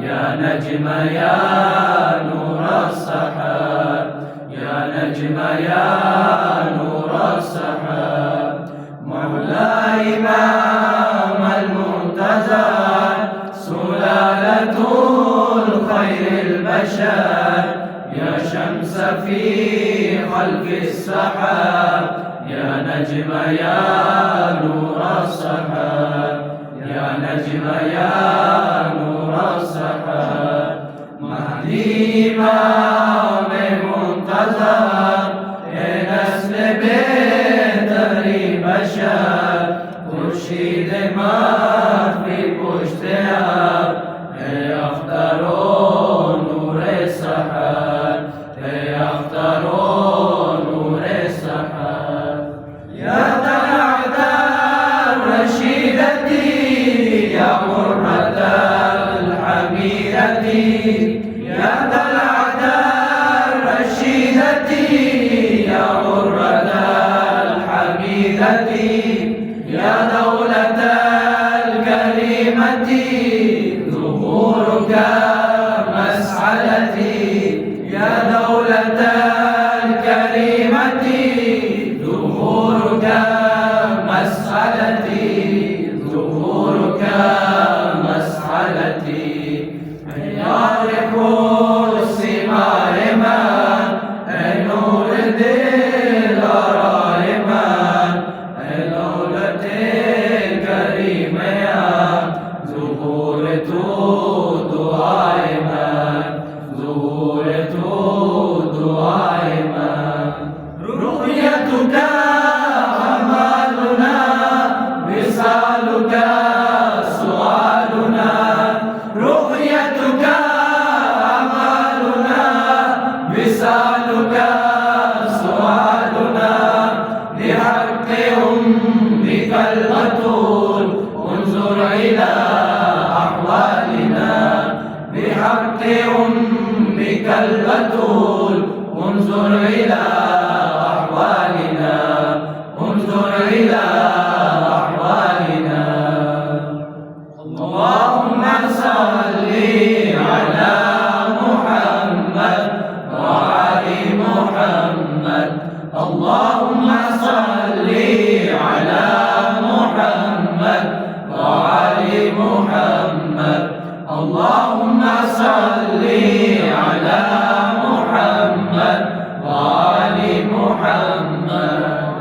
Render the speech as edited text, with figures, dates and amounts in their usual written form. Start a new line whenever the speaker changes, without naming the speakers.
يا نجم يا نور السحاب، يا نجم يا نور السحاب، مولاي إمام المنتظر، سلالة الخير البشر، يا شمس في خلف السحاب، يا نجم يا نور السحاب، يا نجم يا نور السحاب، مهدي إمام منتظر، نسل بهتری بشر، خورشید مغرب اشتیاق، اختر و نور سحر، اختر و نور سحر، یا طلعت الرشیدة یا مرة الحمیدة، یا طلعت الرشیدة یا مرة الحمیدة، يا دولة الكريمة ظهورك مسعدتي، يا دولة الكريمة ظهورك مسعدتي، ظهورك مسعدتي، يعرف الثمار من نور الدين رائما، دولة كريمة يا ظهور دعائما، ظهور دعائما، رؤيتك أمالنا، وصالك سؤالنا، رؤيتك أمالنا، وصالك سؤالنا، بحق أمك البتول انظر إلى أحوالنا، بحق أمك البتول انظر إلى أحوالنا، انظر إلى أحوالنا، اللهم صل على محمد وآل محمد، اللهم صل على محمد وآل محمد، اللهم صل على محمد وآل محمد.